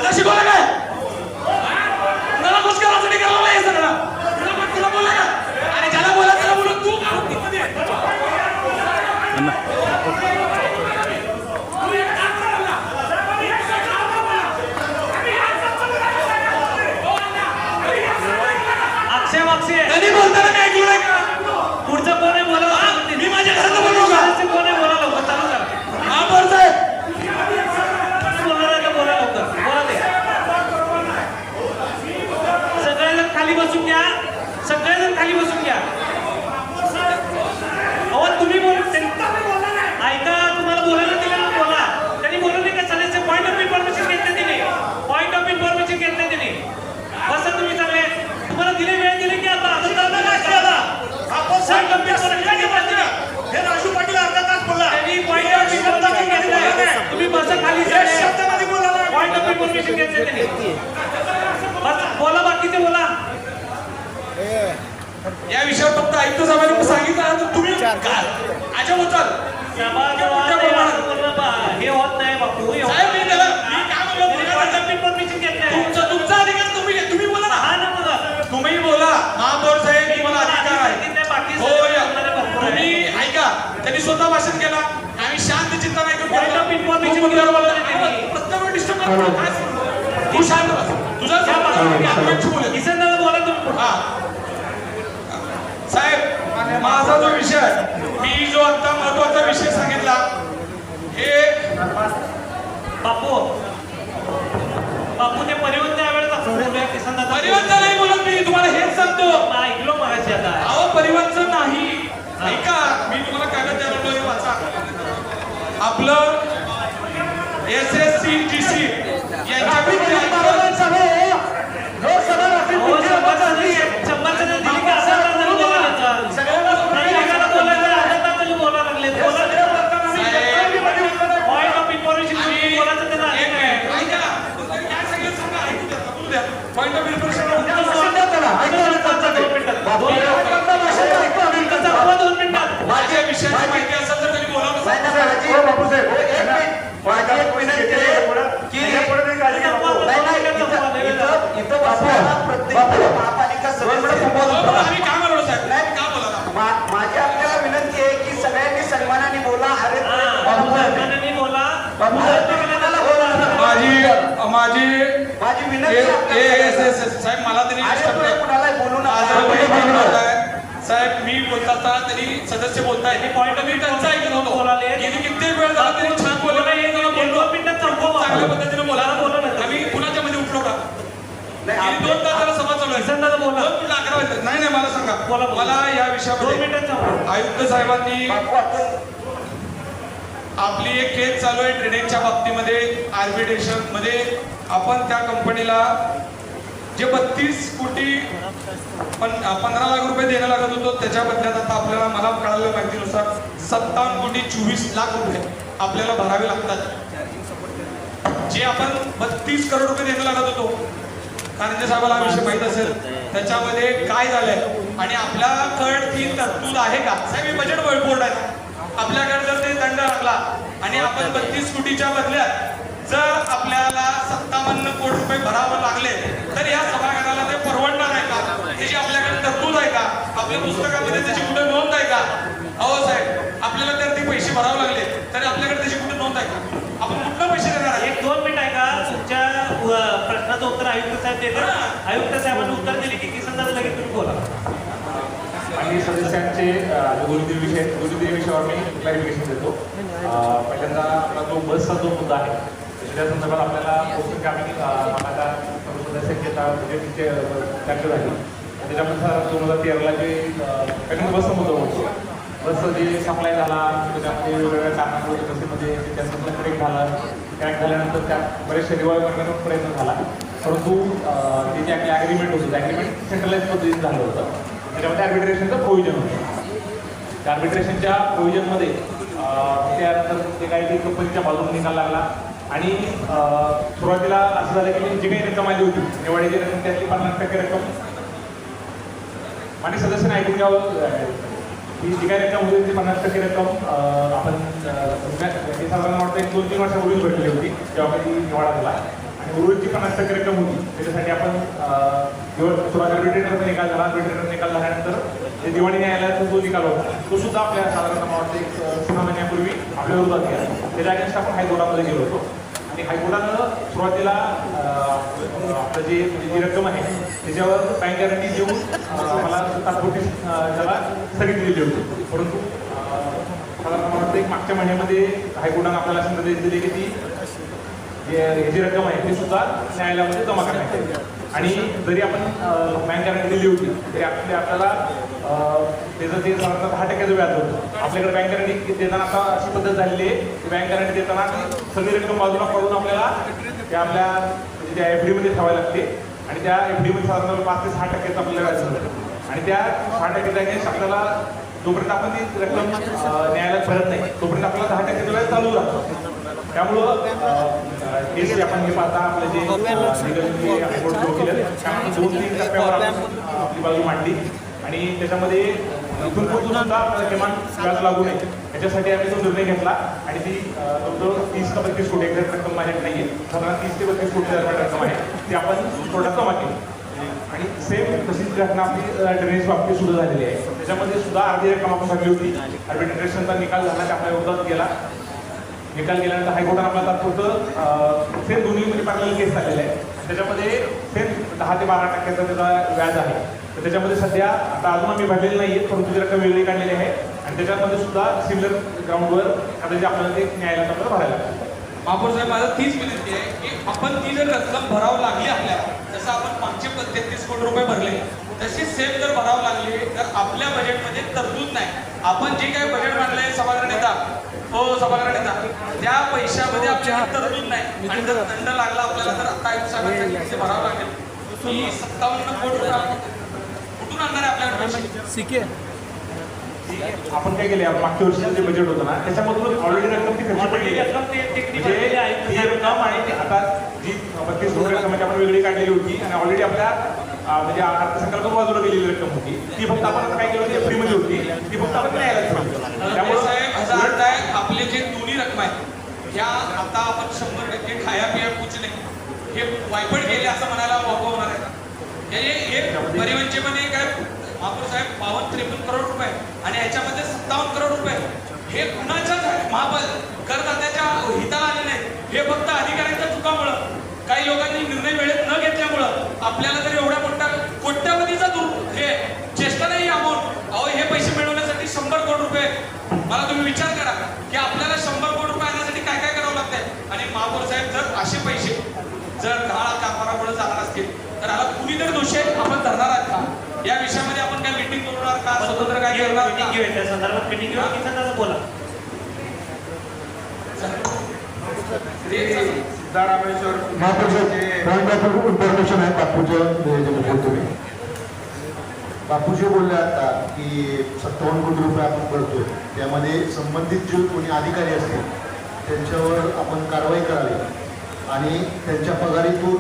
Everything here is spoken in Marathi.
मला शिकवलं काय? मला खुश करायसाठी करावं हे सगळं. तुला बोलला का? आणि ज्याला बोला त्याला बोलू तू का? त्यांनी बोलताना काय ऐकलं नाही का? पुढचं कोण आहे बोला. मी माझ्या घरात बोलू का? कोण आहे बोला लवकर चालू करा. हा बोलतोय बोलणार आहे का बोला लवकर बोला ते. सगळेजण खाली बसून घ्या. सगळेजण खाली बसून घ्या. अहो तुम्ही बोल ऐका तुम्हाला बोलायला दिलं ना बोला. त्यांनी बोलू नये का सदस्य पॉईंट ऑफ इन्फॉर्मेशन घेतले तिने. पॉईंट ऑफ इन्फॉर्मेशन घेतले तिने. बसा तुम्ही चांगले. तुम्हाला दिले वेळ दिले की आता असं करता काय केला? हे राजू पाटील अर्धा तास बोलला. त्यांनी पॉईंट ऑफ इन्फॉर्मेशन घेतले. तुम्ही बसा खाली. शब्दामध्ये बोला. पॉईंट ऑफ इन्फॉर्मेशन घेतले त्यांनी. बोला बाकीचे बोला. या विषयावर फक्त आयुक्त साहेबांनी सांगितलं तर तुम्ही अजब होताल. हे होत नाही बापू. साहेब मी त्याला मी काय म्हणलो पॉईंट ऑफ इन्फॉर्मेशन घेतले. तुमचा अधिकार तुम्ही बोला ना. हा ना बघा. तुम्ही बोला. महापौर साहेब तुम्हाला अधिकार आहे. हो या तुम्ही ऐका. त्यांनी स्वतः भाषण केला. आम्ही शांत चिंता नाही करू. पॉईंट ऑफ इन्फॉर्मेशन प्रत्येक डिस्टर्ब करतो. तू शांत बस. तुझा बोले किसनदादा बोला तुम्ही. हा साहेब माझा जो विषय मी जो आता महत्वाचा विषय सांगितला हे बापू बापू ते परिवर्तन यावेळेस आपण बोलूया. किसनदादा परिवर्तन नाही बोलत मी तुम्हाला हेच सांगतो. ऐकलो मगाशी आता. अहो परिवर्तन नाही. ऐका मी तुम्हाला कागद द्यायला हे वाचा. आपलं SSCGC यांच्या पॉइंट ऑफ माझ्या विषयाची माहिती असेल तर त्यांनी बोलावं. आम्ही काय म्हणलो साहेब का बोला. माझी आपल्याला विनंती आहे की सगळ्यांनी सन्मानाने बोला. अरे बोला. माझी विनंती साहेब मला तरी कुणाला बोलू नका. साहेब मी बोलता असताना त्यांनी सदस्य बोलताय. पॉईंट मी त्यांचा ऐकत होतो. कित्येक वेळ झाला तरी छान बोलला. चांगल्या पद्धतीने बोला. आम्ही कुणाच्या मध्ये उठलो का? 2 तासाला सभा चालू आहे. नाही नाही मला सांगा. मला या विषयामध्ये आयुक्त साहेबांनी आपली एक केस चालू आहे ट्रेडिंगच्या बाबतीमध्ये आर्बिट्रेशन मध्ये. आपण त्या कंपनीला जे 32 कोटी 15 लाख रुपये देणं लागत होतो त्याच्या बदल्यात आता आपल्याला मला कळालेल्या माहितीनुसार 57 कोटी 24 लाख रुपये आपल्याला भरावे लागतात. जे आपण 32 करोड रुपये देणं लागत होतो. कारंजे साहेबांना विषय माहित असेल त्याच्यामध्ये काय झालंय आणि आपल्याकडे ती तरतूद आहे का? साहेब हे बजेट बोर्ड आहे. आपल्याकडे जर ते दंड लागला आणि आपण 32 कोटीच्या बदल्यात जर आपल्याला 57 कोटी रुपये भरावे लागले तर या सभागृहाला ते परवडणार आहे का? त्याची आपल्याकडे तरतूद आहे का? आपल्या पुस्तकामध्ये त्याची कुठे नोंद आहे का? अहो साहेब आपल्याला जर ते पैसे भरावे लागले तर आपल्याकडे त्याची कुठे नोंद आहे का? आपण कुठलं पैसे देणार आहे? 1-2 मिनिट आहे का? तुमच्या प्रश्नाचं उत्तर आयुक्त साहेब देतात. आयुक्त साहेबांनी उत्तर दिले की किसनदादा लगेच तुम्ही बोला. आणि सदस्यांचे गुरुदेव विषयावर मी क्लॅरिफिकेशन देतो. पहिल्यांदा आपला जो बसचा जो मुद्दा आहे त्या संदर्भात आपल्याला पुस्तक आम्ही आता सदस्यांची बजेटचे चर्चा झाली. त्याच्यामध्ये 2013ला जे पहिल्यांदा बसचा मुद्दा होतो. बसचं जे सप्लाय झाला त्याच्यामध्ये वेगवेगळ्या कारणामुळे बसेमध्ये त्याचं ब्रेक झालं. क्रॅक झाल्यानंतर त्यात बरेचसे रिवाईव्ह करण्याचा प्रयत्न झाला. परंतु ते जे आपले ॲग्रीमेंट होतं ते ॲग्रीमेंट सेंट्रलाइज पद्धतीने झालं होतं. त्याच्यामध्ये आर्बिट्रेशनचं प्रोव्हिजन होतं. त्या आर्बिट्रेशनच्या प्रोव्हिजनमध्ये त्यानंतर ते काही कंपनीच्या बाजूने निकाल लागला आणि सुरुवातीला असं झालं की जी काही रक्कम आली होती निवाडीची रक्कम त्यातली 50% रक्कम आणि सदस्यांनी ऐकून घ्यावं की जी काही रक्कम होती ती 50% रक्कम आपण साधारण वाटतं 1-2-3 वर्षापूर्वीच भेटली होती जेव्हा ती निवाडा झाला. आणि उर्वरितची 50% रक्कम होती त्याच्यासाठी आपण थोडा आर्बिट्रेटरचा निकाल झाला. आर्बिट्रेटर निकाल झाल्यानंतर जे दिवाणी न्यायालयाचा जो निकाल होता तो सुद्धा आपल्या साधारणतः मला वाटतं एक 6 महिन्यापूर्वी आपल्या विरोधात गेला. त्याच्या अगेन्स्ट आपण हायकोर्टामध्ये गेलो होतो आणि हायकोर्टानं सुरुवातीला आपलं जी रक्कम आहे त्याच्यावर बँक गॅरंटी देऊन मला तात्पुरती त्याला स्थगिती दिली होती. परंतु साधारणतः मला वाटतं एक मागच्या महिन्यामध्ये हायकोर्टानं आपल्याला असे निर्देश दिले की ती जी रक्कम आहे ती सुद्धा न्यायालयामध्ये जमा करण्यात येईल. आणि जरी आपण बँक गॅरंटी दिली होती तरी आपल्याला त्याचं ते साधारणतः 10% व्याज होतं. आपल्याकडे बँक गॅरंटी देताना आता अशी पद्धत झालेली आहे की बँक गॅरंटी देताना सगळी रक्कम बाजूला पडून आपल्याला त्या आपल्या त्या एफ डीमध्ये ठेवावी लागते आणि त्या एफ डीमध्ये साधारणतः 5 ते 6% आपल्याला व्याज होतं आणि त्या 6% अगेन्स्ट आपल्याला जोपर्यंत आपण ती रक्कम न्यायालयात भरत नाही तोपर्यंत आपल्याला 10% व्याज चालू राहतं. त्यामुळं केस आपण हे पाहता आपलं जे हायकोर्ट सुरू केलं त्यामुळे 2-3 टप्प्यावर आपण आपली बाजू मांडली आणि त्याच्यामध्ये इथून पुढे सुद्धा आपल्याला किमान व्याज लागू नये याच्यासाठी आम्ही तो निर्णय घेतला आणि ती जवळजवळ 30 ते 32 कोटी एक्झॅक्ट रक्कम माझ्याकडे नाही आहे. साधारण 30 ते 32 कोटी दरम्यान रक्कम आहे ती आपण कोर्टात जमा केली आणि सेम तशीच घटना आपली ड्रेनेज बाबतीत सुरू झालेली आहे. त्याच्यामध्ये सुद्धा अर्धी रक्कम आपण भरली होती. आर्बिट्रेशनचा निकाल झाला की आपल्या विरोधात गेला. निकाल गेल्यानंतर हायकोर्टानं आपला तात्पुरतं सेम दोन्हीमध्ये पॅरलल केस झालेले आहे. त्याच्यामध्ये सेम 10 ते 12% त्याचा व्याज आहे. तर त्याच्यामध्ये सध्या आता अजून आम्ही भरलेले नाही आहेत परंतु ती रक्कम वेगळी काढलेली आहे आणि त्याच्यामध्ये सुद्धा सिमिलर ग्राउंडवर आता जे आपल्याला ते न्यायालयात आपल्याला भरायला लागतं. महापौर साहेब माझं तीच विनंती आहे की आपण ती जर रक्कम भरावं लागली आपल्याला जसं आपण 533 कोटी रुपये भरले तशी सेम जर भरावं लागली तर आपल्या बजेटमध्ये तरतूद नाही. आपण जे काही बजेट मांडलंय सभागृह नेता सभागृह नेता त्या पैशामध्ये आपल्याला तरतूद नाही आणि जर दंड लागला आपल्याला तर आता आयुक्त साहेबांच्या पैसे भरावं लागेल. ही 57 कोटी रुपये कुठून आणणार आहे आपल्याकडे? आपण काय केले मागच्या वर्षीचं जे बजेट होतं ना त्याच्यामधून ऑलरेडी रक्कम ती खर्च पडलेली आहे. म्हणजे ही रक्कम आणि आता जी 32 कोटी रक्कम म्हणजे आपण वेगळी काढलेली होती आणि ऑलरेडी आपल्या म्हणजे अर्थसंकल्प बाजूला गेलेली रक्कम होती ती फक्त आपण आता काय केलं होती फ्रीमध्ये होती ती फक्त आपण न्यायालयात ठेवली. त्यामुळे साहेब असं अर्थ आहे आपले जे दोन्ही रक्कम आहेत ह्या आता आपण 100% खाया पिया कुछ नाही हे वायपट गेले असं म्हणायला वापर होणार आहे. हे परिवंचेपणे काय महापौर साहेब 52-53 करोड रुपये आणि याच्यामध्ये 57 करोड रुपये हे कुणाच्याच करदात्याच्या हिताला आले नाही. हे फक्त अधिकाऱ्यांच्या चुकामुळं काही लोकांनी निर्णय वेळेत न घेतल्यामुळं आपल्याला जर एवढ्या मोठ्या कोट्यावधीचा हे चेष्टा नाही अमाऊंट अहो हे पैसे मिळवण्यासाठी 100 कोटी रुपये मला तुम्ही विचार करा की आपल्याला 100 कोटी रुपये आणण्यासाठी काय काय करावं लागतंय. आणि महापौर साहेब जर असे पैसे जर काळा कारभारामुळे जाणार असतील तर याला कुणी जर दोषी आहे आपण धरणार आहात का? या विषयामध्ये आपण काय मीटिंग करणार का स्वतंत्र काय करणार मीटिंग घेऊया त्या संदर्भात मीटिंग घेऊया की त्यांना बोला. इन्फॉर्मेशन आहे बापूजी बोलले आता की 57 कोटी रुपये आपण भरतोय त्यामध्ये संबंधित जे कोणी अधिकारी असतील त्यांच्यावर आपण कारवाई करावी आणि त्यांच्या पगारीतून